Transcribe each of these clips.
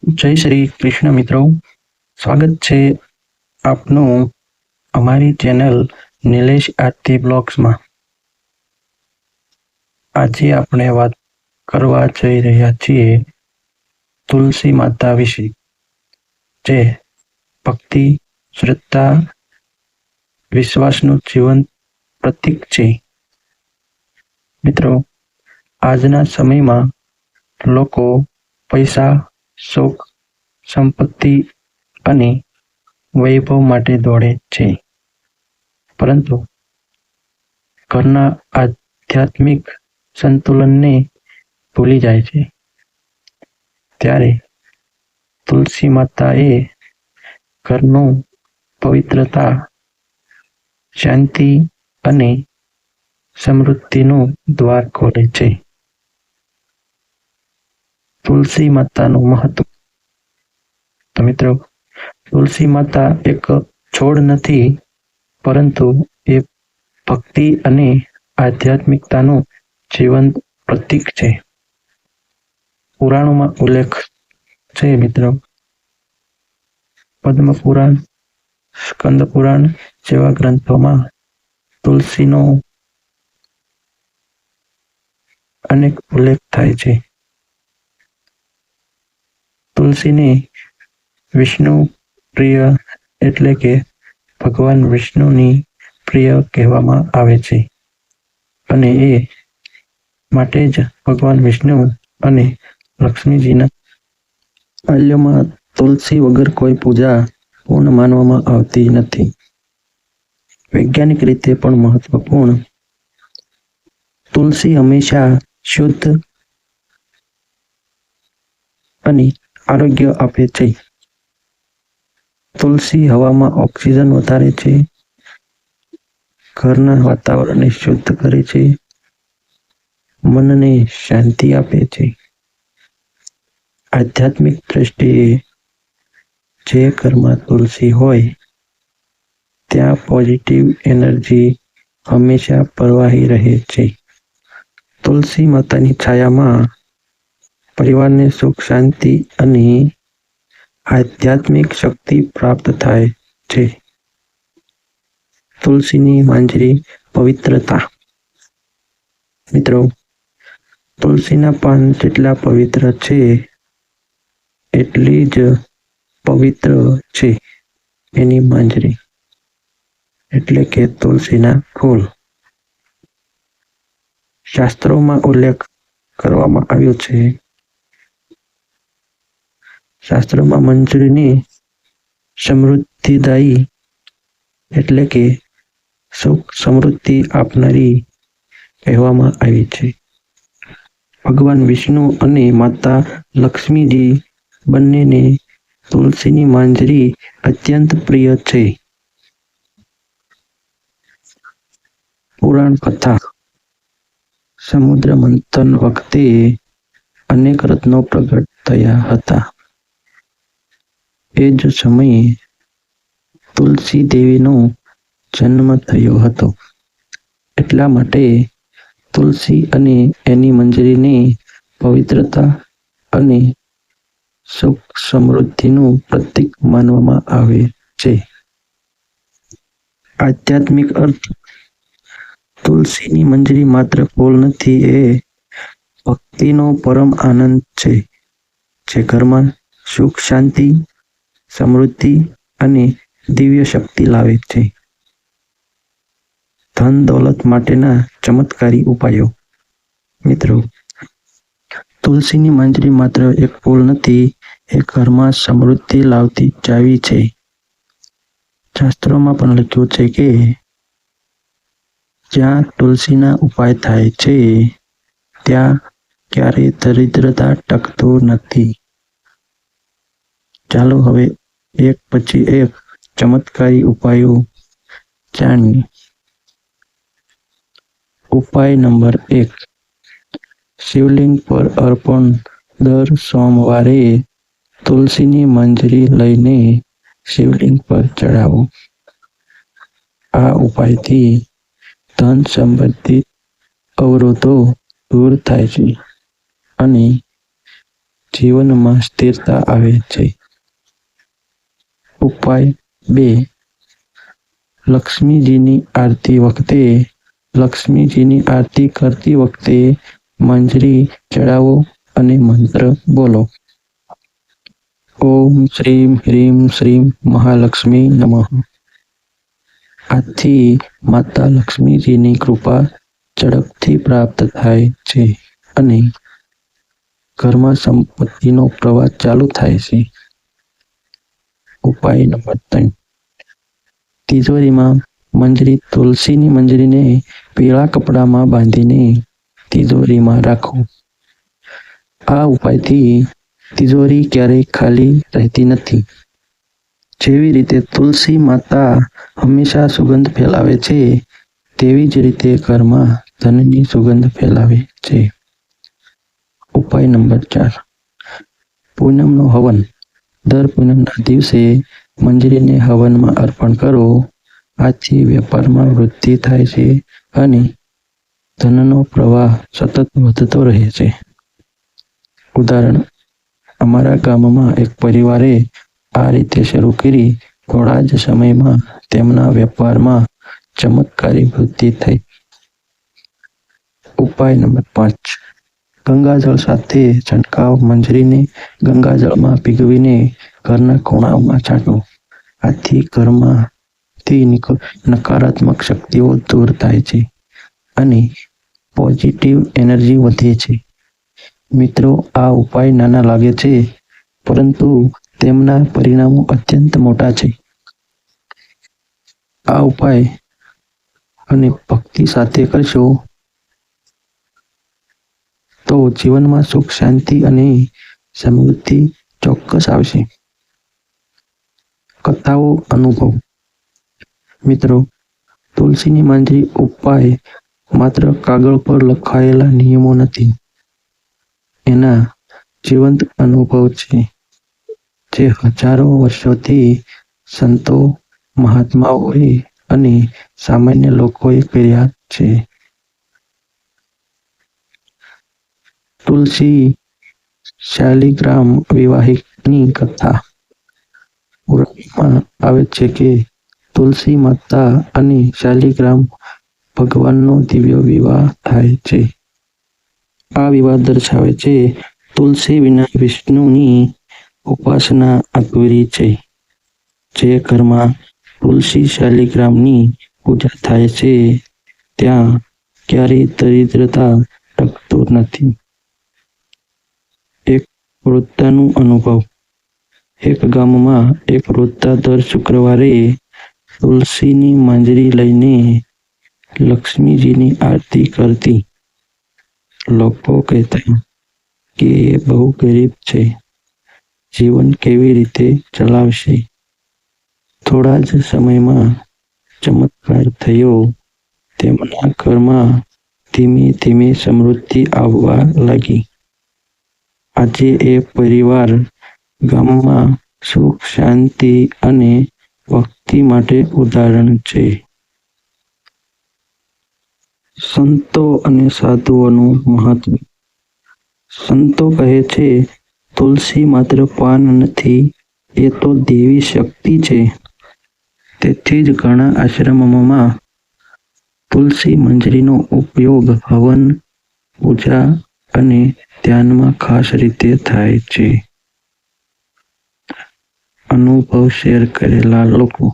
જય શ્રી કૃષ્ણ મિત્રો, સ્વાગત છે આપનું અમારી ચેનલ નિલેશ આરતી બ્લોગ્સમાં. આજે આપણે વાત કરવા જઈ રહ્યા છીએ તુલસી માતા વિશે, જે ભક્તિ, શ્રદ્ધા, વિશ્વાસનું જીવંત પ્રતીક છે. મિત્રો, આજના સમયમાં લોકો પૈસા, સુખ, સંપત્તિ અને વૈભવ માટે દોડે છે, પરંતુ ઘરના આધ્યાત્મિક સંતુલનને ભૂલી જાય છે. ત્યારે તુલસી માતા એ ઘરનું પવિત્રતા, શાંતિ અને સમૃદ્ધિનું દ્વાર ખોલે છે. તુલસી માતાનું મહત્વ. તો મિત્રો, તુલસી માતા એક છોડ નથી, પરંતુ એ ભક્તિ અને આધ્યાત્મિકતાનું જીવંત પ્રતીક છે. પુરાણોમાં ઉલ્લેખ છે મિત્રો, પદ્મ પુરાણ, સ્કંદ પુરાણ જેવા ગ્રંથોમાં તુલસીનો અનેક ઉલ્લેખ થાય છે. તુલસીને વિષ્ણુ પ્રિય એટલે કે ભગવાન વિષ્ણુની પ્રિય કહેવામાં આવે છે, અને એ માટે જ ભગવાન વિષ્ણુ અને લક્ષ્મીજીના આલયમાં તુલસી વગર કોઈ પૂજા પૂર્ણ માનવામાં આવતી નથી. વૈજ્ઞાનિક રીતે પણ મહત્વપૂર્ણ. તુલસી હંમેશા શુદ્ધ અને આરોગ્ય આપે છે. તુલસી હવામાં ઓક્સિજન વધારે છે, ઘરના વાતાવરણને શુદ્ધ કરે છે, મનને શાંતિ આપે છે. આધ્યાત્મિક દ્રષ્ટિએ જે ઘરમાં તુલસી હોય ત્યાં પોઝિટિવ એનર્જી હંમેશા પ્રવાહી રહે છે. તુલસી માતાની છાયામાં પરિવારને સુખ, શાંતિ અને આધ્યાત્મિક શક્તિ પ્રાપ્ત થાય છે. તુલસીની માંજરી પવિત્રતા. મિત્રો, તુલસીના પાન જેટલા પવિત્ર છે એટલી જ પવિત્ર છે એની માંજરી, એટલે કે તુલસીના ફૂલ. શાસ્ત્રોમાં ઉલ્લેખ કરવામાં આવ્યો છે. શાસ્ત્રોમાં મંજરીને સમૃદ્ધિદાયી એટલે કે સુખ સમૃદ્ધિ આપનારી કહેવામાં આવી છે. ભગવાન વિષ્ણુ અને માતા લક્ષ્મીજી બંનેને તુલસીની માંજરી અત્યંત પ્રિય છે. પુરાણ કથા. સમુદ્ર મંથન વખતે અનેક રત્નો પ્રગટ થયા હતા. એ જ સમયે તુલસી દેવીનો જન્મ થયો હતો. એટલા માટે તુલસી અને એની મંજરીને પવિત્રતા અને સુખ સમૃદ્ધિનું પ્રતીક માનવામાં આવે છે. આધ્યાત્મિક અર્થ. તુલસીની મંજરી માત્ર ફૂલ નથી, એ ભક્તિનો પરમ આનંદ છે, જે ઘરમાં સુખ, શાંતિ, સમૃદ્ધિ અને દિવ્ય શક્તિ લાવે છે. ધન દોલત માટેના ચમત્કારી ઉપાયો. મિત્રો, તુલસીની માંજરી માત્ર એક ફૂલ નથી, એ ઘરમાં સમૃદ્ધિ લાવતી ચાવી છે. શાસ્ત્રોમાં પણ લખ્યું છે કે જ્યાં તુલસીના ઉપાય થાય છે ત્યાં ક્યારેય દરિદ્રતા ટકતું નથી. ચાલો હવે એક પછી એક ચમત્કારી ઉપાયો જાણીએ. ઉપાય નંબર 1. શિવલિંગ પર અર્પણ. દર સોમવારે તુલસીની મંજરી લઈને શિવલિંગ પર ચડાવો. આ ઉપાયથી ધન સંબંધિત અવરોધો દૂર થાય છે અને જીવનમાં સ્થિરતા આવે છે. ઉપાય 2. લક્ષ્મીજીની આરતી કરતી વખતે મંજરી ચડાવો અને મંત્ર બોલો. ઓમ શ્રીમ હ્રીમ શ્રીમ મહાલક્ષ્મી નમઃ. આથી માતા લક્ષ્મીજીની કૃપા ઝડપથી પ્રાપ્ત થાય છે અને ઘરમાં સંપત્તિનો પ્રવાહ ચાલુ થાય છે. ઉપાય નંબર 3. તિજોરીમાં તુલસીની મંજરીને પીળા કપડામાં બાંધીને તિજોરીમાં રાખો. આ ઉપાયથી તિજોરી ક્યારેય ખાલી રહેતી નથી. જેવી રીતે તુલસી માતા હંમેશા સુગંધ ફેલાવે છે, તેવી જ રીતે ઘરમાં ધનની સુગંધ ફેલાવે છે. ઉપાય નંબર 4. પૂનમનો હવન. દર પૂનમના દિવસે મંજરીને હવનમાં અર્પણ કરો. આથી વેપારમાં વૃદ્ધિ થાય છે અને ધનનો પ્રવાહ સતત વધતો રહે છે. ઉદાહરણ: અમારા ગામમાં એક પરિવારે આ રીતે શરૂ કરી. થોડા જ સમયમાં તેમના વેપારમાં ચમત્કારી વૃદ્ધિ થઈ. ઉપાય નંબર 5. ગંગાજળ સાથે છંટકાવ. મંજરીને ગંગાજળમાં ભીગવીને ઘરના ખૂણામાં છાંટો. આથી ઘરમાંથી નકારાત્મક શક્તિઓ દૂર થાય છે અને પોઝિટિવ એનર્જી વધે છે. મિત્રો, આ ઉપાય નાના લાગે છે, પરંતુ તેમના પરિણામો અત્યંત મોટા છે. આ ઉપાય અને ભક્તિ સાથે કરશો તો જીવનમાં સુખ, શાંતિ અને સમૃદ્ધિ ચોક્કસ આવશે. કથાઓ, અનુભવ. મિત્રો, તુલસીની મંજરી ઉપાય માત્ર કાગળ પર લખાયેલા નિયમો નથી. એના જીવંત અનુભવ છે, જે હજારો વર્ષોથી સંતો, મહાત્માઓએ અને સામાન્ય લોકોએ કર્યા છે. તુલસી શાલિગ્રામ વિવાહની કથા. પુરાણમાં આવે છે કે તુલસી માતા અને શાલિગ્રામ ભગવાનનો દિવ્ય વિવાહ થાય છે. આ વિવાહ દર્શાવે છે તુલસી વિના વિષ્ણુની ઉપાસના અધૂરી છે. જે ઘરમાં તુલસી શાલિગ્રામની પૂજા થાય છે, ત્યાં ક્યારેય દરિદ્રતા ટકતો નથી. એક વૃદ્ધાનું અનુભવ. એક ગામમાં એક વૃદ્ધા દર શુક્રવારે તુલસીની મંજરી લઈને લક્ષ્મીજીની આરતી કરતી. લોકો કહેતા કે એ બહુ ગરીબ છે, જીવન કેવી રીતે ચલાવશે? થોડા જ સમયમાં ચમત્કાર થયો. તેમના ઘરમાં ધીમે ધીમે સમૃદ્ધિ આવવા લાગી. આજે એ પરિવાર ગામમાં સુખ, શાંતિ અને ભક્તિ માટે ઉદાહરણ છે. સંતો અને સાધુઓનું મહત્વ. સંતો કહે છે, તુલસી માત્ર પાન નથી, એ તો દેવી શક્તિ છે. તેથી જ ઘણા આશ્રમોમાં તુલસી મંજરીનો ઉપયોગ હવન, પૂજા અને ધ્યાનમાં ખાસ રીતે થાય છે. અનુભવ શેર કરેલા લોકો.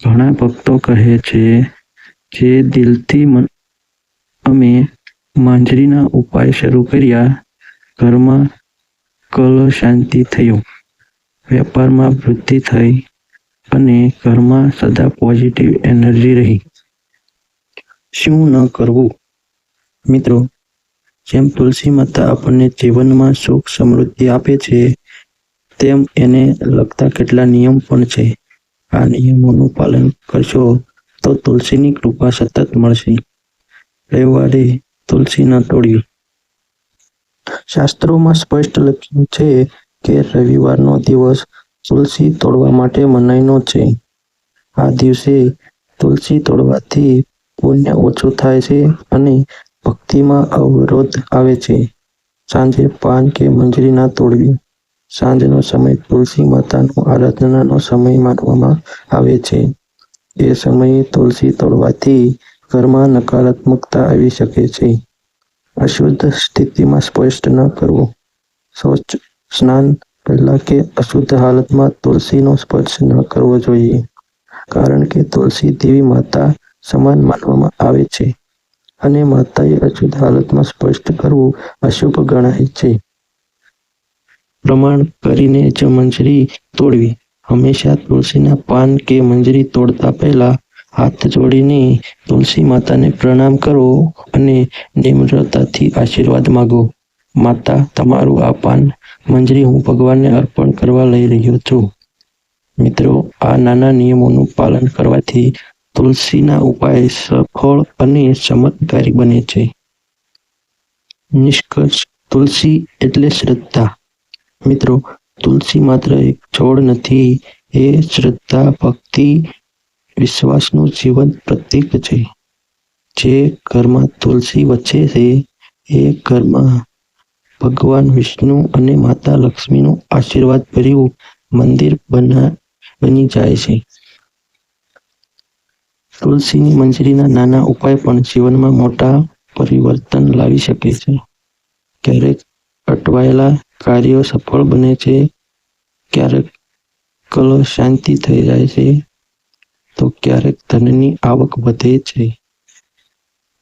ઘણા ભક્તો કહે છે, જે દિલથી અમે મંજરીના ઉપાય શરૂ કર્યા, ઘરમાં કલ શાંતિ થયો, વેપારમાં વૃદ્ધિ થઈ અને ઘરમાં સદા પોઝિટિવ એનર્જી રહી. શું ન કરવું? મિત્રો, જેમ તુલસી માતા આપણને જીવનમાં સુખ, સમૃદ્ધિ આપે છે, તેમ એને લગતા કેટલા નિયમ પણ છે. આ નિયમોનું પાલન કરશો તો તુલસીની કૃપા સતત મળશે. રવિવારે તુલસી ન તોડવી. શાસ્ત્રોમાં સ્પષ્ટ લખ્યું છે કે રવિવારનો દિવસ તુલસી તોડવા માટે મનાઈનો છે. આ દિવસે તુલસી તોડવાથી પુણ્ય ઓછું થાય છે અને ભક્તિમાં અવરોધ આવે છે. સાંજે પાન કે મંજરી ના તોડવી. સાંજનો સમય તુલસી માતાનો આરાધનાનો સમય માનવામાં આવે છે. એ સમયે તુલસી તોડવાથી ઘરમાં નકારાત્મકતા આવી શકે છે. અશુદ્ધ સ્થિતિમાં સ્પષ્ટ ન કરવું. શૌચ સ્નાન પહેલા કે અશુદ્ધ હાલતમાં તુલસીનો સ્પર્શ ન કરવો જોઈએ, કારણ કે તુલસી દેવી માતા સમાન માનવામાં આવે છે અને માતાએ અશુદ્ધ હાલતમાં સ્પષ્ટ કરવું અશુભ ગણાય છે. પ્રમાણ કરીને જ મંજરી તોડવી. હંમેશા તુલસીના પાન કે મંજરી તોડતા પહેલા હાથ જોડીને તુલસી માતાને પ્રણામ કરો અને નિમ્રતાથી આશીર્વાદ માગો. માતા, તમારું આ પાન મંજરી હું ભગવાનને અર્પણ કરવા લઈ રહ્યો છું. મિત્રો, આ નાના નિયમોનું પાલન કરવાથી તુલસીના ઉપાય સફળ અને ચમત્કારી બને છે. નિષ્કર્ષ: તુલસી એટલે શ્રદ્ધા. મિત્રો, તુલસી માત્ર એક છોડ નથી, એ શ્રદ્ધા, ભક્તિ, વિશ્વાસનું જીવંત પ્રતીક છે. જે ઘરમાં તુલસી વચ્ચે છે, એ ઘરમાં ભગવાન વિષ્ણુ અને માતા લક્ષ્મીનું આશીર્વાદ ભર્યું મંદિર બની જાય છે. તુલસીની મંજરીના નાના ઉપાય પણ જીવનમાં મોટા પરિવર્તન લાવી શકે છે. ક્યારેક અટવાયેલા કાર્યો સફળ બને છે, ક્યારેક કલહ શાંતિ થઈ જાય છે, તો ક્યારેક ધનની આવક વધે છે.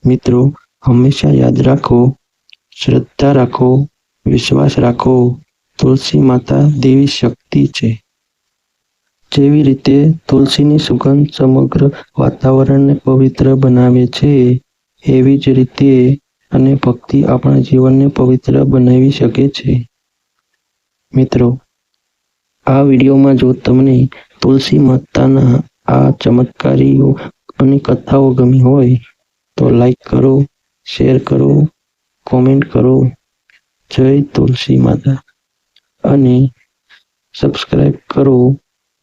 મિત્રો, હંમેશા યાદ રાખો, શ્રદ્ધા રાખો, વિશ્વાસ રાખો. તુલસી માતા દેવી શક્તિ છે. જેવી રીતે તુલસીની સુગંધ સમગ્ર વાતાવરણને પવિત્ર બનાવે છે, એવી જ રીતે અને ભક્તિ આપણા જીવનને પવિત્ર બનાવી શકે છે. મિત્રો, આ વિડીયોમાં જો તમને તુલસી માતાના આ ચમત્કારીઓ અને કથાઓ ગમી હોય તો લાઈક કરો, શેર કરો, કોમેન્ટ કરો. જય તુલસી માતા અને સબસ્ક્રાઇબ કરો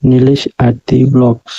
નિલેશ આરતી બ્લોગ્સ.